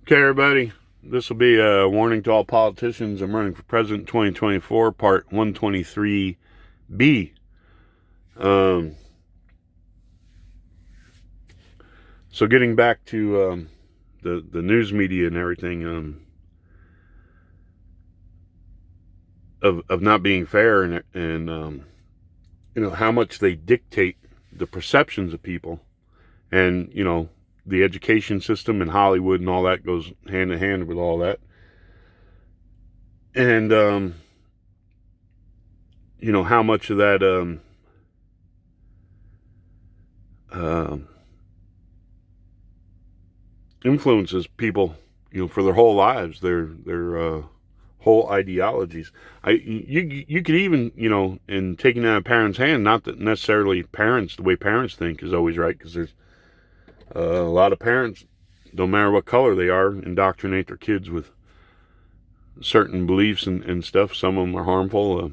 Okay, everybody, this will be a warning to all politicians. I'm running for president 2024, part 123B. Um, so getting back to the news media and everything, of not being fair and how much they dictate the perceptions of people, and the education system in Hollywood and all that goes hand in hand with all that, and how much of that uh, influences people, for their whole lives, their whole ideologies. You could even, in taking out a parent's hand, not that necessarily parents, the way parents think is always right, because there's a lot of parents, no matter what color they are, indoctrinate their kids with certain beliefs and stuff. Some of them are harmful,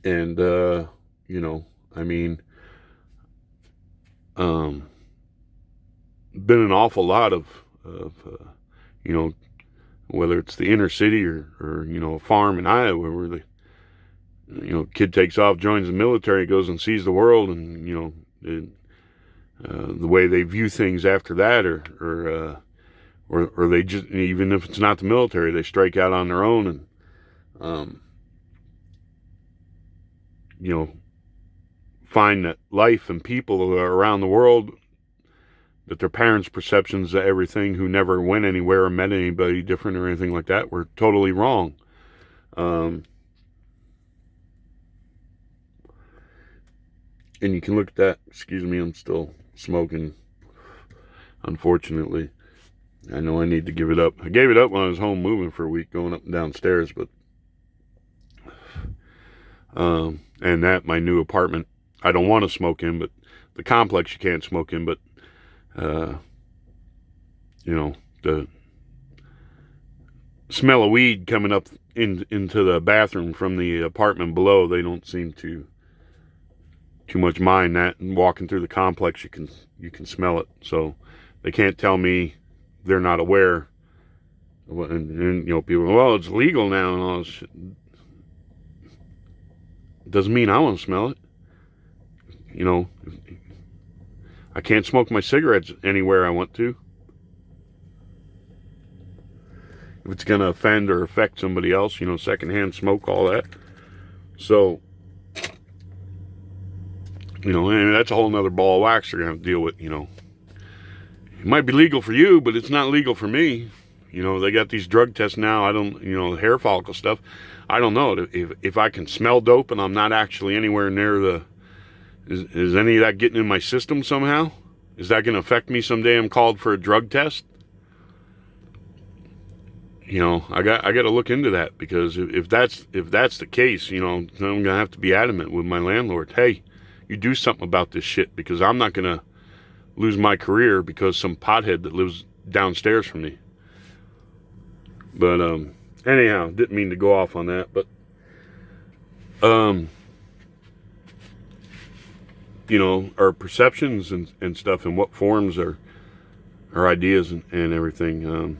and I mean, been an awful lot of whether it's the inner city or a farm in Iowa where the kid takes off, joins the military, goes and sees the world, and the way they view things after that, or they just, even if it's not the military, they strike out on their own and find that life and people around the world, that their parents' perceptions of everything, who never went anywhere or met anybody different or anything like that, were totally wrong. And you can look at that. Excuse me, I'm still smoking, unfortunately. I know I need to give it up. I gave it up when I was home moving for a week, going up and downstairs, but and that, my new apartment, I don't want to smoke in, but the complex you can't smoke in, but the smell of weed coming up into the bathroom from the apartment below, they don't seem to too much mind that. And walking through the complex, you can smell it, so they can't tell me they're not aware. And people, well, it's legal now and all this shit. Doesn't mean I want to smell it. I can't smoke my cigarettes anywhere I want to. If it's going to offend or affect somebody else, secondhand smoke, all that. So, and that's a whole nother ball of wax they're going to have to deal with. It might be legal for you, but it's not legal for me. They got these drug tests now. I don't, hair follicle stuff. I don't know if I can smell dope and I'm not actually anywhere near is any of that getting in my system somehow? Is that going to affect me someday? I'm called for a drug test. I got to look into that, because if that's the case, I'm going to have to be adamant with my landlord. Hey, you do something about this shit, because I'm not going to lose my career because some pothead that lives downstairs from me. But anyhow, didn't mean to go off on that, but our perceptions and stuff, and what forms our ideas and everything,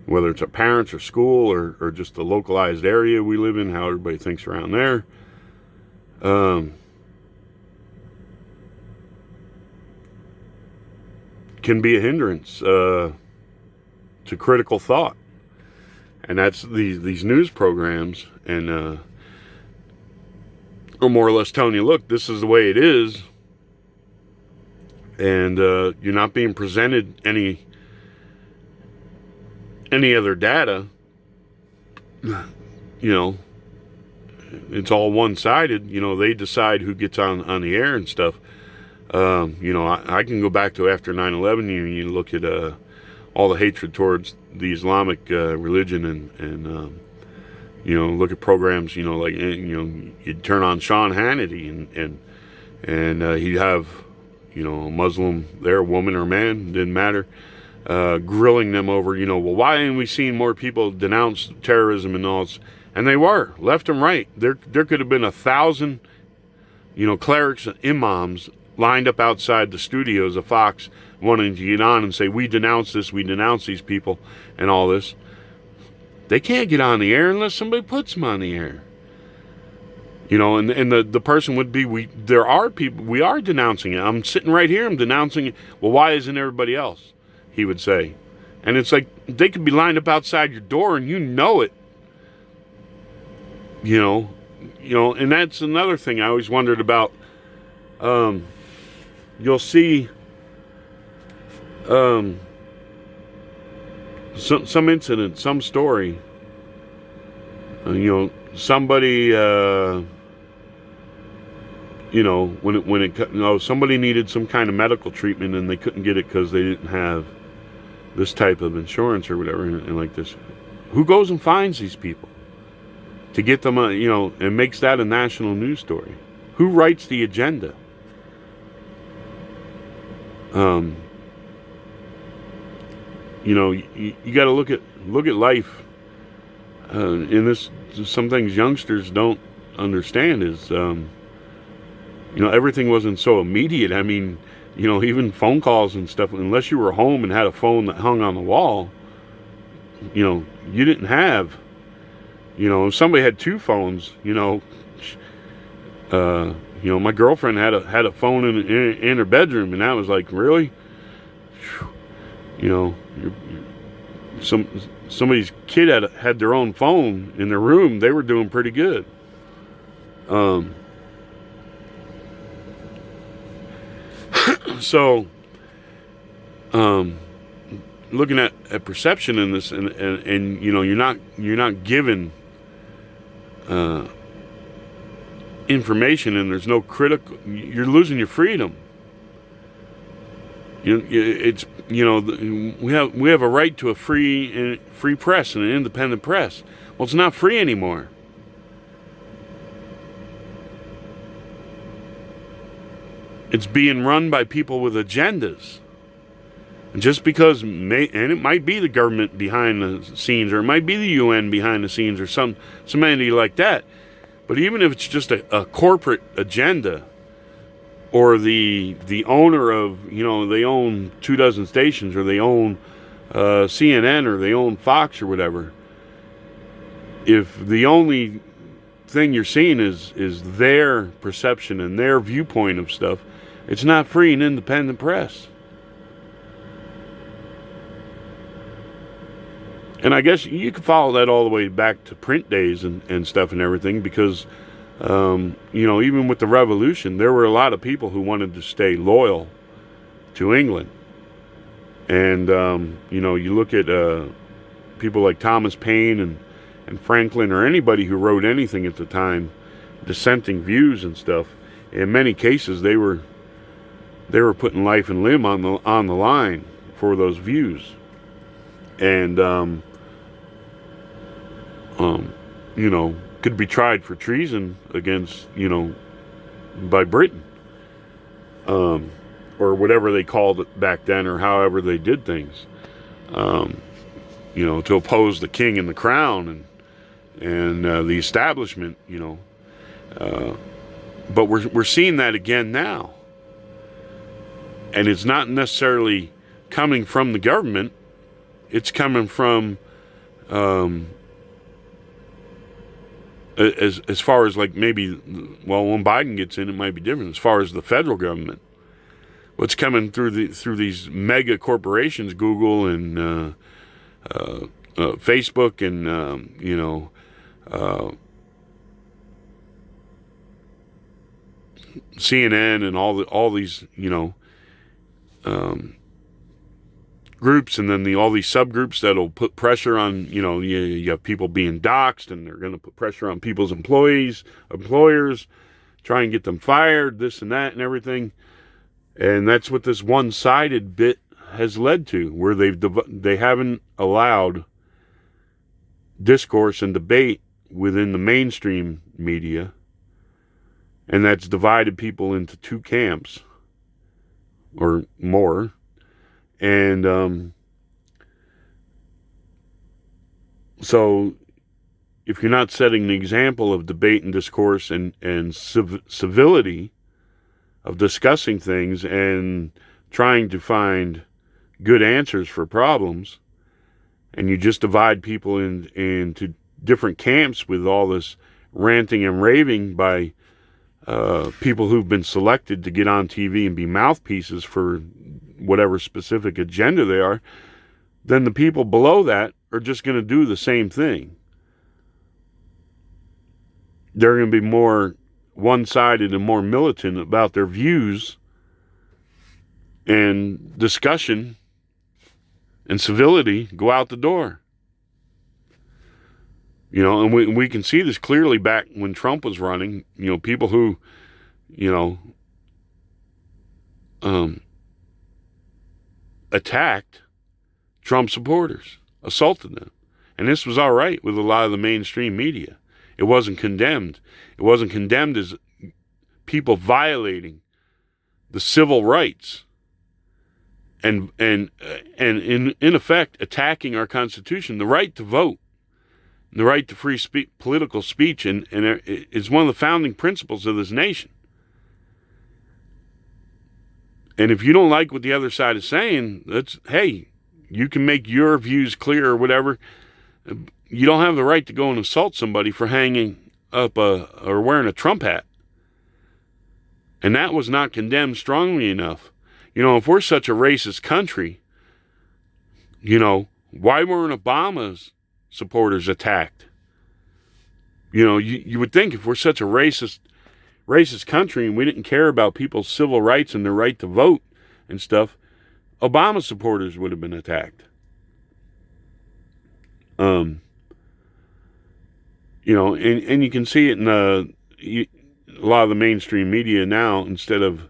whether it's our parents or school or just the localized area we live in, how everybody thinks around there, can be a hindrance to critical thought. And that's these news programs, and are more or less telling you, look, this is the way it is, and you're not being presented any other data. It's all one-sided. They decide who gets on the air and stuff. I can go back to after 9/11. You look at all the hatred towards the Islamic religion, and look at programs, like you'd turn on Sean Hannity, and he'd have a Muslim there, woman or man, didn't matter, grilling them over, well, why ain't we seeing more people denounce terrorism and all this? And they were, left and right. There could have been 1,000 clerics and imams lined up outside the studios of Fox wanting to get on and say, we denounce this, we denounce these people and all this. They can't get on the air unless somebody puts them on the air. You know, and the person would be, there are people, we are denouncing it. I'm sitting right here, I'm denouncing it. Well, why isn't everybody else? He would say. And it's like, they could be lined up outside your door and you know it. You know, and that's another thing I always wondered about. You'll see some incident, some story. You know, somebody, you know, somebody needed some kind of medical treatment and they couldn't get it because they didn't have this type of insurance or whatever, and like this. Who goes and finds these people to get them, you know, and makes that a national news story? Who writes the agenda? You know, you got to look at life. In this, some things youngsters don't understand is, you know, everything wasn't so immediate. I mean, you know, even phone calls and stuff, unless you were home and had a phone that hung on the wall, you know, you didn't have, you know, if somebody had two phones, you know, my girlfriend had a phone in her bedroom, and that was like, really? You know, somebody's kid had their own phone in their room. They were doing pretty good. So, looking at perception in this, and you know, you're not given information, and there's no critical. You're losing your freedom. It's, you know, we have a right to a free press and an independent press. Well, it's not free anymore. It's being run by people with agendas. And just because, and it might be the government behind the scenes, or it might be the UN behind the scenes, or some entity like that. But even if it's just a corporate agenda, or the owner of, you know, they own 24 stations, or they own CNN, or they own Fox, or whatever. If the only thing you're seeing is their perception and their viewpoint of stuff, it's not free and independent press. And I guess you could follow that all the way back to print days and stuff and everything, because, you know, even with the revolution, there were a lot of people who wanted to stay loyal to England. And, you know, you look at people like Thomas Paine and Franklin, or anybody who wrote anything at the time, dissenting views and stuff. In many cases, they were putting life and limb on the line for those views. And, you know, could be tried for treason against, you know, by Britain, or whatever they called it back then, or however they did things, you know, to oppose the king and the crown and the establishment, you know. But we're seeing that again now, and it's not necessarily coming from the government. It's coming from, as far as like maybe, well, when Biden gets in, it might be different. As far as the federal government, what's coming through these mega corporations, Google and Facebook, and you know, CNN, and all these, you know, groups, and then all these subgroups that'll put pressure on, you know, you have people being doxxed, and they're going to put pressure on people's employers, try and get them fired, this and that and everything. And that's what this one-sided bit has led to, where they haven't allowed discourse and debate within the mainstream media, and that's divided people into two camps or more. And so if you're not setting the example of debate and discourse and civility of discussing things and trying to find good answers for problems, and you just divide people into different camps with all this ranting and raving by people who've been selected to get on TV and be mouthpieces for whatever specific agenda they are, then the people below that are just going to do the same thing. They're going to be more one-sided and more militant about their views, and discussion and civility go out the door. You know, and we can see this clearly back when Trump was running. You know, people who, you know, attacked Trump supporters, assaulted them. And this was all right with a lot of the mainstream media. It wasn't condemned. It wasn't condemned as people violating the civil rights and in effect attacking our Constitution, the right to vote, the right to free political speech, and it's one of the founding principles of this nation. And if you don't like what the other side is saying, hey, you can make your views clear or whatever. You don't have the right to go and assault somebody for hanging up or wearing a Trump hat. And that was not condemned strongly enough. You know, if we're such a racist country, you know, why weren't Obama's supporters attacked? You know, you would think if we're such a racist country and we didn't care about people's civil rights and their right to vote and stuff, Obama supporters would have been attacked. You know, and you can see it in a lot of the mainstream media now, instead of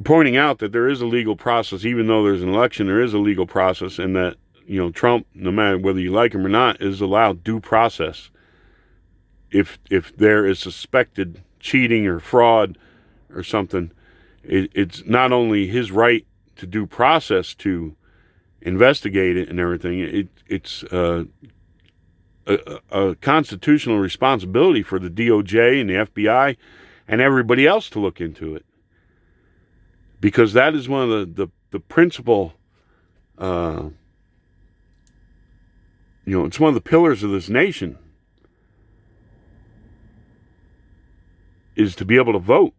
pointing out that there is a legal process, even though there's an election, there is a legal process, and that, you know, Trump, no matter whether you like him or not, is allowed due process. If there is suspected cheating or fraud or something, it's not only his right to due process to investigate it and everything. It's a constitutional responsibility for the DOJ and the FBI and everybody else to look into it, because that is one of the principal, you know, it's one of the pillars of this nation, is to be able to vote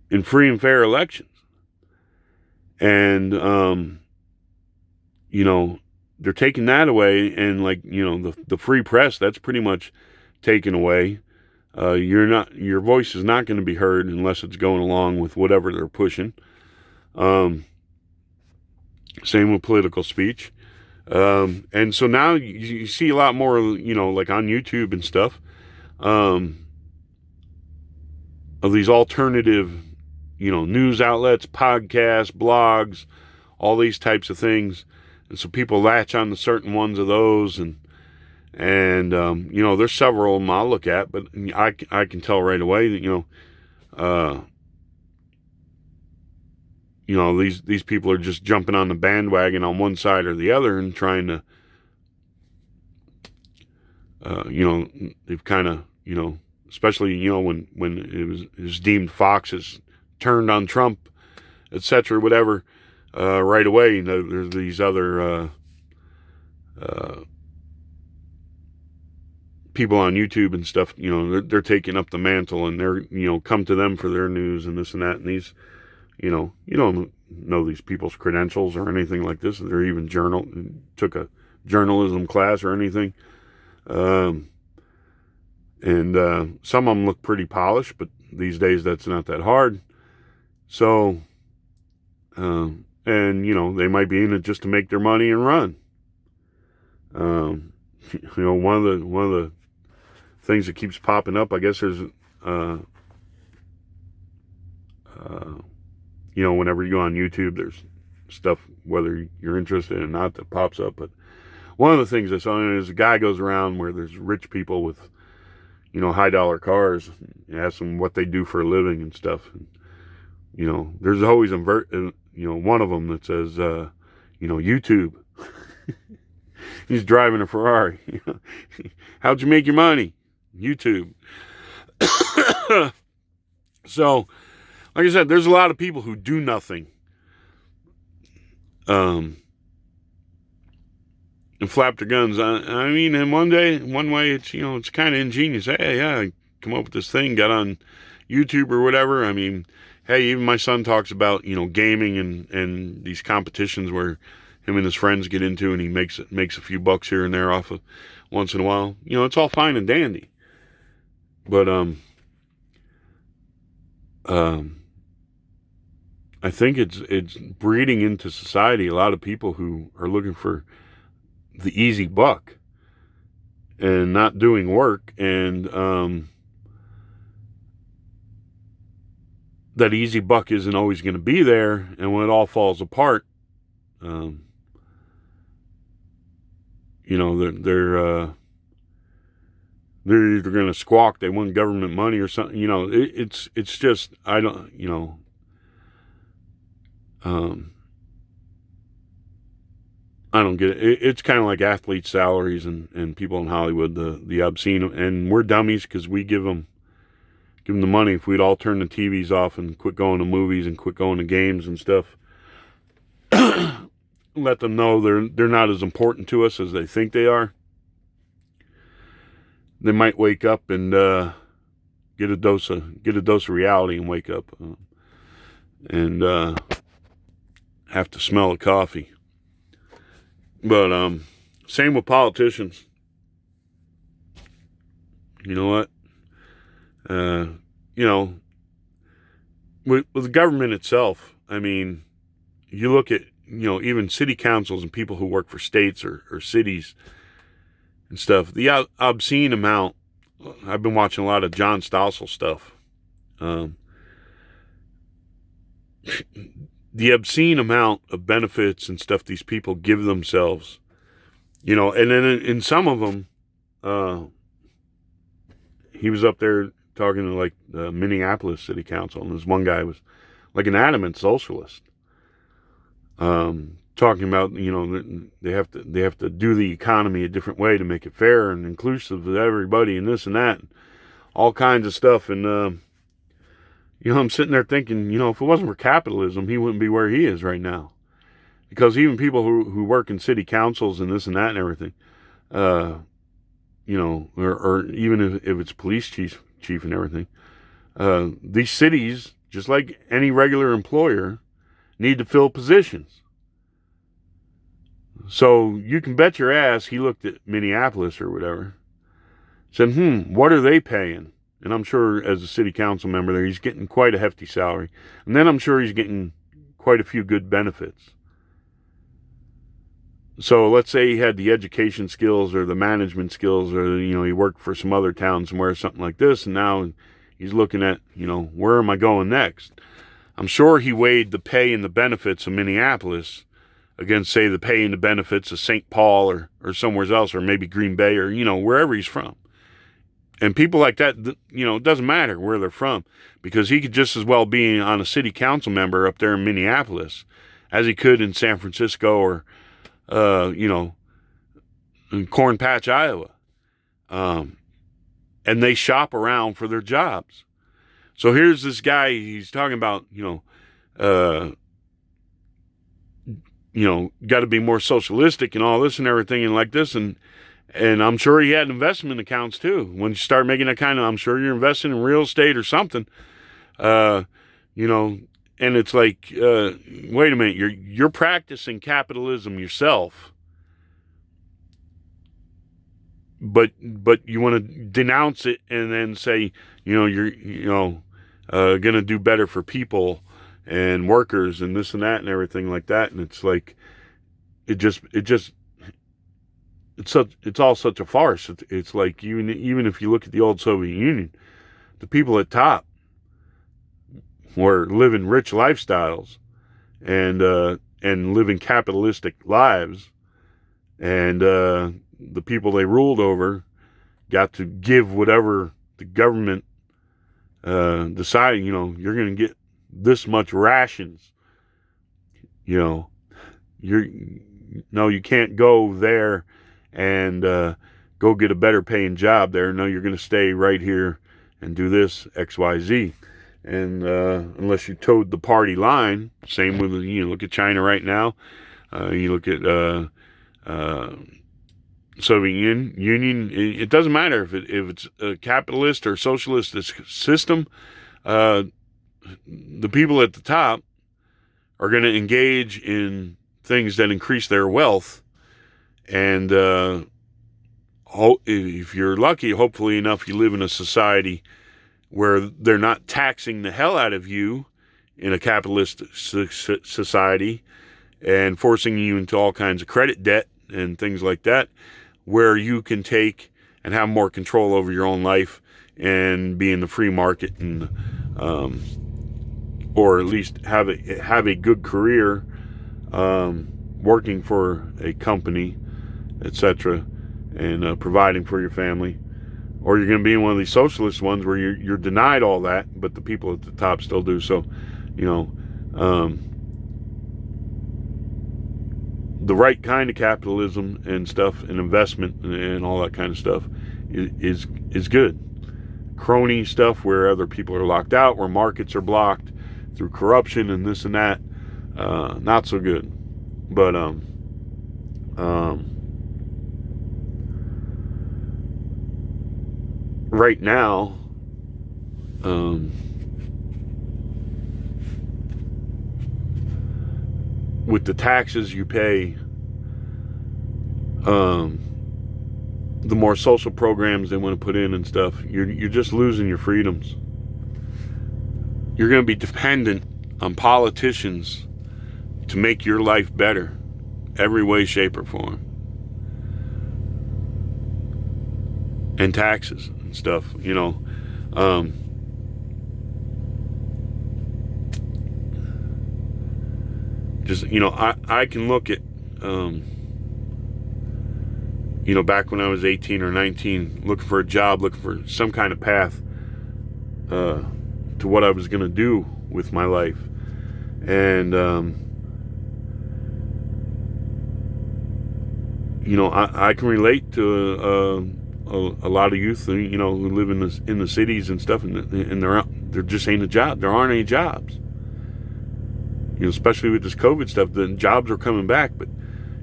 in free and fair elections. And, you know, they're taking that away, and, like, you know, the free press, that's pretty much taken away. Your voice is not going to be heard unless it's going along with whatever they're pushing. Same with political speech. And so now you see a lot more, you know, like on YouTube and stuff, of these alternative, you know, news outlets, podcasts, blogs, all these types of things. And so people latch on to certain ones of those, and you know, there's several of them I'll look at, but I can tell right away that, you know, these people are just jumping on the bandwagon on one side or the other and trying to, you know, they've kind of, you know, especially, you know, when it was deemed Fox has turned on Trump, etc., whatever, right away, you know, there's these other people on YouTube and stuff, you know, they're taking up the mantle, and they're, you know, come to them for their news and this and that, and these, you know, you don't know these people's credentials or anything like this. They're even took a journalism class or anything. And some of them look pretty polished, but these days that's not that hard. So, and, you know, they might be in it just to make their money and run. You know, one of the things that keeps popping up, I guess there's, you know, whenever you go on YouTube, there's stuff, whether you're interested or not, that pops up. But one of the things I saw is a guy goes around where there's rich people with, you know, high dollar cars, and ask them what they do for a living and stuff. And, you know, there's always you know, one of them that says, you know, YouTube. He's driving a Ferrari. How'd you make your money? YouTube. So, like I said, there's a lot of people who do nothing. And flap their guns. I mean, and one way, it's, it's kind of ingenious. Hey, yeah, I come up with this thing, got on YouTube or whatever. I mean, hey, even my son talks about, gaming and these competitions where him and his friends get into, and he makes a few bucks here and there off of once in a while. It's all fine and dandy. But I think it's breeding into society a lot of people who are looking for the easy buck and not doing work, and that easy buck isn't always going to be there, and when it all falls apart, they're either going to squawk they want government money or something. It's just, I don't, I don't get it. It's kind of like athletes' salaries and people in Hollywood, the obscene, and we're dummies because we give them the money. If we'd all turn the TVs off and quit going to movies and quit going to games and stuff, let them know they're not as important to us as they think they are, they might wake up and get a dose of reality and wake up and have to smell the coffee. But same with politicians. You know what? With the government itself, I mean, you look at, even city councils and people who work for states or cities and stuff, the obscene amount. I've been watching a lot of John Stossel stuff. The obscene amount of benefits and stuff these people give themselves, and then in some of them, he was up there talking to like the Minneapolis City Council, and this one guy was like an adamant socialist, talking about, they have to do the economy a different way to make it fair and inclusive of everybody and this and that, and all kinds of stuff. And I'm sitting there thinking, if it wasn't for capitalism, he wouldn't be where he is right now. Because even people who work in city councils and this and that and everything, or even if it's police chief and everything, these cities, just like any regular employer, need to fill positions. So you can bet your ass he looked at Minneapolis or whatever, said, what are they paying? And I'm sure as a city council member there, he's getting quite a hefty salary. And then I'm sure he's getting quite a few good benefits. So let's say he had the education skills or the management skills, or, he worked for some other town somewhere, something like this. And now he's looking at, where am I going next? I'm sure he weighed the pay and the benefits of Minneapolis against, say, the pay and the benefits of St. Paul or somewhere else, or maybe Green Bay, or, wherever he's from. And people like that, it doesn't matter where they're from, because he could just as well be on a city council member up there in Minneapolis as he could in San Francisco or, in Corn Patch, Iowa. And they shop around for their jobs. So here's this guy, he's talking about, got to be more socialistic and all this and everything and like this. And I'm sure he had investment accounts too. When you start making that kind of, I'm sure you're investing in real estate or something, and it's like, wait a minute, you're practicing capitalism yourself, but you want to denounce it and then say, you're, going to do better for people and workers and this and that and everything like that. And it's like, it's all such a farce. It's like, even if you look at the old Soviet Union, the people at top were living rich lifestyles and living capitalistic lives, and the people they ruled over got to give whatever the government decided. You're going to get this much rations. You can't go there and go get a better paying job there. No, you're going to stay right here and do this XYZ. and unless you towed the party line. Same with, look at China right now. You look at Soviet Union. It doesn't matter if it's a capitalist or socialist system. The people at the top are going to engage in things that increase their wealth, and if you're lucky, hopefully enough, you live in a society where they're not taxing the hell out of you in a capitalist society and forcing you into all kinds of credit debt and things like that, where you can take and have more control over your own life and be in the free market, and or at least have a good career working for a company, etc., and providing for your family. Or you're going to be in one of these socialist ones where you're denied all that, but the people at the top still do. So, the right kind of capitalism and stuff, and investment and all that kind of stuff is good. Crony stuff where other people are locked out, where markets are blocked through corruption and this and that, not so good. But right now, with the taxes you pay, the more social programs they want to put in and stuff, you're just losing your freedoms. You're going to be dependent on politicians to make your life better, every way, shape, or form. And taxes and stuff, I can look at, back when I was 18 or 19, looking for a job, looking for some kind of path to what I was going to do with my life. And, I can relate to a lot of youth, who live in the cities and stuff, and there just ain't a job. There aren't any jobs. Especially with this COVID stuff, the jobs are coming back, but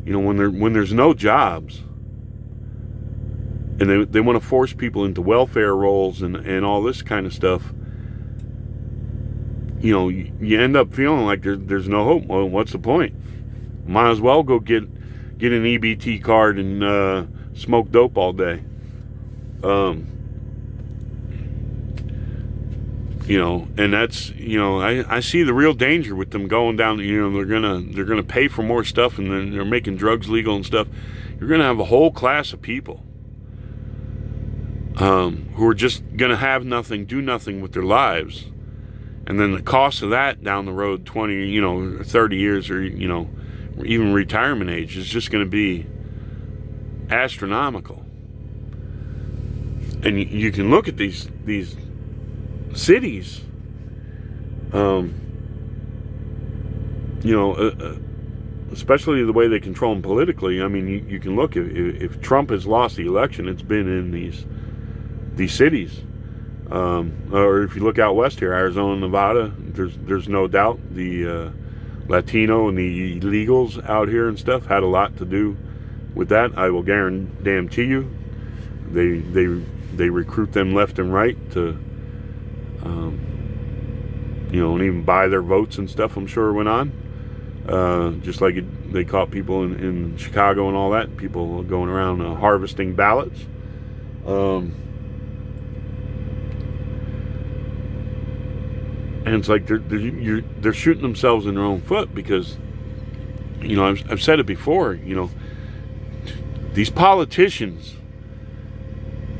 when there's no jobs, and they want to force people into welfare roles and all this kind of stuff, you end up feeling like there's no hope. Well, what's the point? Might as well go get an EBT card and smoke dope all day. And that's, I see the real danger with them going down. They're gonna pay for more stuff, and then they're making drugs legal and stuff. You're gonna have a whole class of people who are just gonna have nothing, do nothing with their lives, and then the cost of that down the road, 20, 30 years, or even retirement age, is just gonna be astronomical. And you can look at these cities, especially the way they control them politically. I mean, you can look, if Trump has lost the election, it's been in these cities. Or if you look out west here, Arizona, Nevada, there's no doubt the Latino and the illegals out here and stuff had a lot to do with that. I will guarantee you, they recruit them left and right to, and even buy their votes and stuff, I'm sure went on. Just like they caught people in Chicago and all that, people going around harvesting ballots. And it's like they're shooting themselves in their own foot, because, I've said it before, these politicians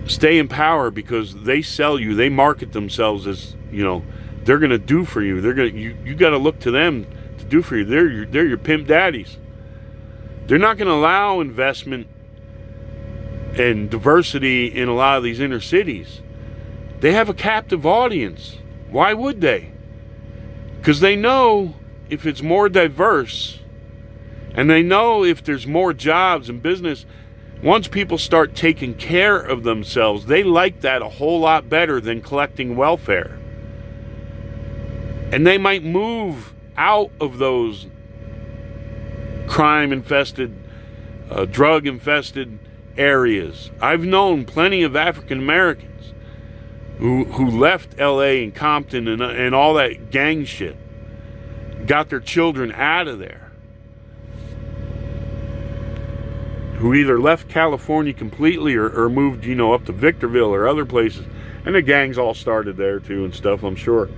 stay in power because they sell you, they market themselves as, they're going to do for you. You got to look to them to do for you. They're your pimp daddies. They're not going to allow investment and diversity in a lot of these inner cities. They have a captive audience. Why would they? Because they know if it's more diverse, and they know if there's more jobs and business, once people start taking care of themselves, they like that a whole lot better than collecting welfare. And they might move out of those crime-infested, drug-infested areas. I've known plenty of African Americans who left LA and Compton and all that gang shit, got their children out of there, who either left California completely or moved, up to Victorville or other places. And the gangs all started there too and stuff, I'm sure.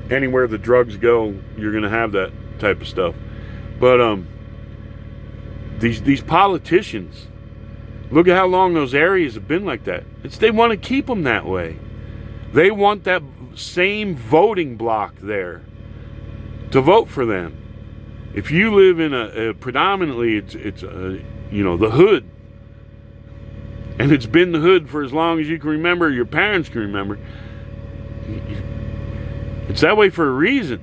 Anywhere the drugs go, you're going to have that type of stuff. But these politicians, look at how long those areas have been like that. They want to keep them that way. They want that same voting block there to vote for them. If you live in a predominantly, it's the hood, and it's been the hood for as long as you can remember, your parents can remember. It's that way for a reason.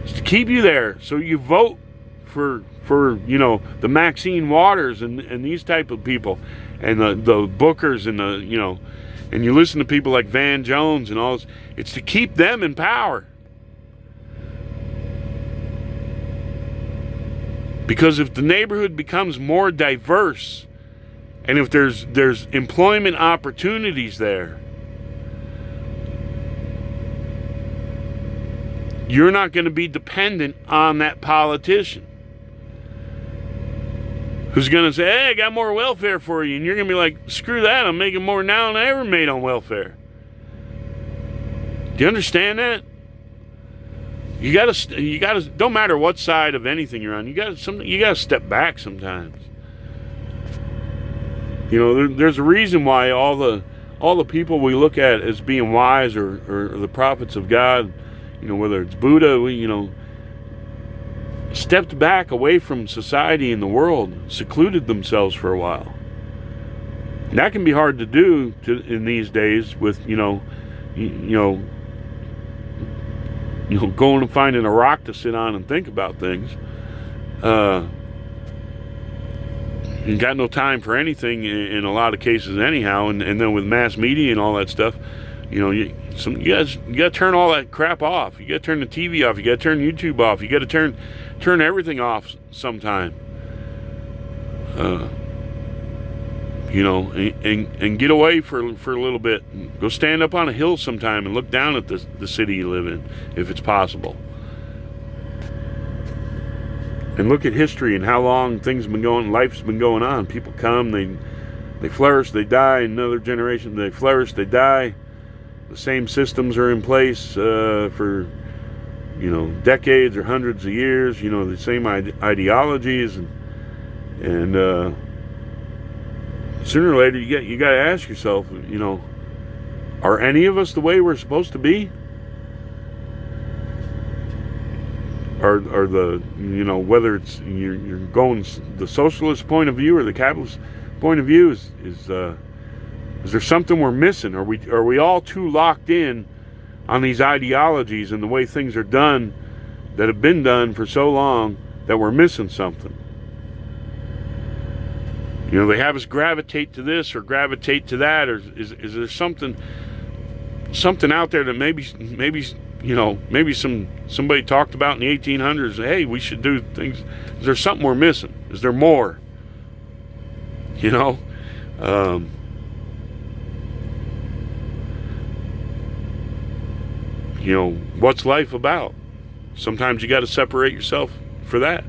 It's to keep you there, so you vote for the Maxine Waters and these type of people, and the Bookers and and you listen to people like Van Jones and all this. It's to keep them in power. Because if the neighborhood becomes more diverse, and if there's employment opportunities there, you're not going to be dependent on that politician who's going to say, hey, I got more welfare for you. And you're going to be like, screw that. I'm making more now than I ever made on welfare. Do you understand that? You gotta, don't matter what side of anything you're on, you gotta step back sometimes. There's a reason why all the people we look at as being wise or the prophets of God, whether it's Buddha, stepped back away from society and the world, secluded themselves for a while. And that can be hard to do in these days with, going and finding a rock to sit on and think about things. You got no time for anything in a lot of cases anyhow, and then with mass media and all that stuff, you gotta turn all that crap off. You gotta turn the TV off. You gotta turn YouTube off. You gotta turn everything off sometime. And get away for a little bit. Go stand up on a hill sometime and look down at the city you live in, if it's possible. And look at history and how long things have been going, life's been going on. People come, they flourish, they die. Another generation, they flourish, they die. The same systems are in place for decades or hundreds of years. The same ideologies and sooner or later you got to ask yourself, are any of us the way we're supposed to be? Are the whether it's you're going the socialist point of view or the capitalist point of view, is there something we're missing? Are we all too locked in on these ideologies and the way things are done that have been done for so long that we're missing something? They have us gravitate to this or gravitate to that, or is there something out there that maybe somebody talked about in the 1800s? Hey, we should do things. Is there something we're missing? Is there more? What's life about? Sometimes you got to separate yourself for that.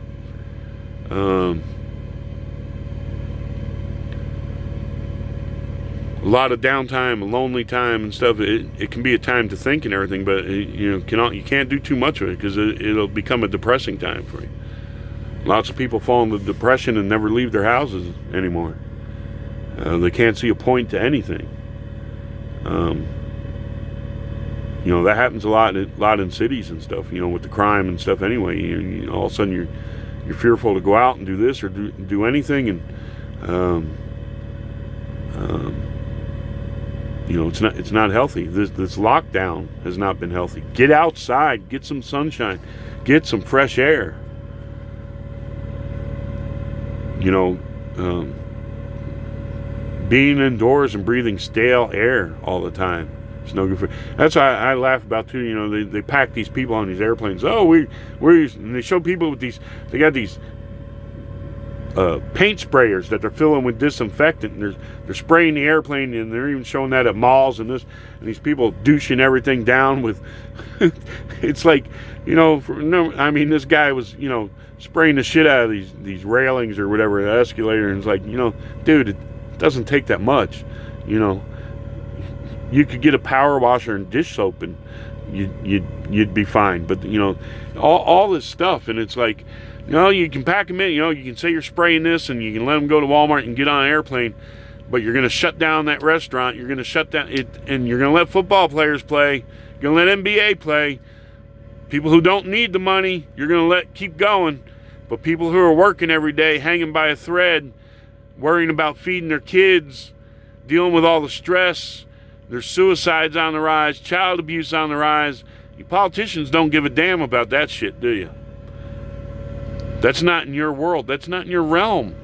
A lot of downtime, lonely time and stuff. It can be a time to think and everything, but you can't do too much of it because it'll become a depressing time for you. Lots of people fall into depression and never leave their houses anymore. They can't see a point to anything. That happens a lot in cities and stuff. With the crime and stuff. Anyway, all of a sudden you're fearful to go out and do this or do anything, and it's not healthy. This lockdown has not been healthy. Get outside, get some sunshine, get some fresh air. Being indoors and breathing stale air all the time It's no good for. That's why I laugh about too. You know, they pack these people on these airplanes. Oh, and they show people with these. They got these paint sprayers that they're filling with disinfectant, and they're spraying the airplane, and they're even showing that at malls and this. And these people douching everything down with. It's like, you know, I mean, this guy was, you know, spraying the shit out of these railings or whatever, the escalator, and it's like, you know, dude, it doesn't take that much, you know. You could get a power washer and dish soap, and you'd be fine. But you know, all this stuff, and it's like, you know, you can pack them in. You know, you can say you're spraying this, and you can let them go to Walmart and get on an airplane. But you're going to shut down that restaurant. You're going to shut down it, and you're going to let football players play. You're going to let NBA play. People who don't need the money, you're going to let keep going. But people who are working every day, hanging by a thread, worrying about feeding their kids, dealing with all the stress. There's suicides on the rise, child abuse on the rise. You politicians don't give a damn about that shit, do you? That's not in your world. That's not in your realm.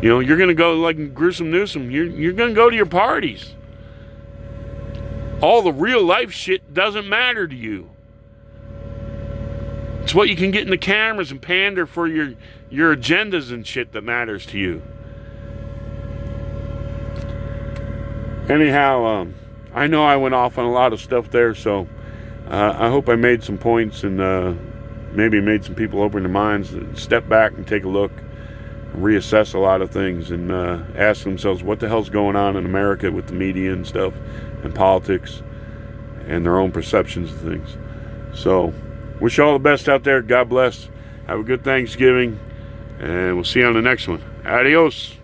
You know, you're going to go like Gruesome Newsom. You're going to go to your parties. All the real life shit doesn't matter to you. It's what you can get in the cameras and pander for your agendas and shit that matters to you. Anyhow, I know I went off on a lot of stuff there, so I hope I made some points and maybe made some people open their minds, step back and take a look, reassess a lot of things, and ask themselves what the hell's going on in America with the media and stuff, and politics, and their own perceptions of things. So, wish you all the best out there. God bless. Have a good Thanksgiving, and we'll see you on the next one. Adios.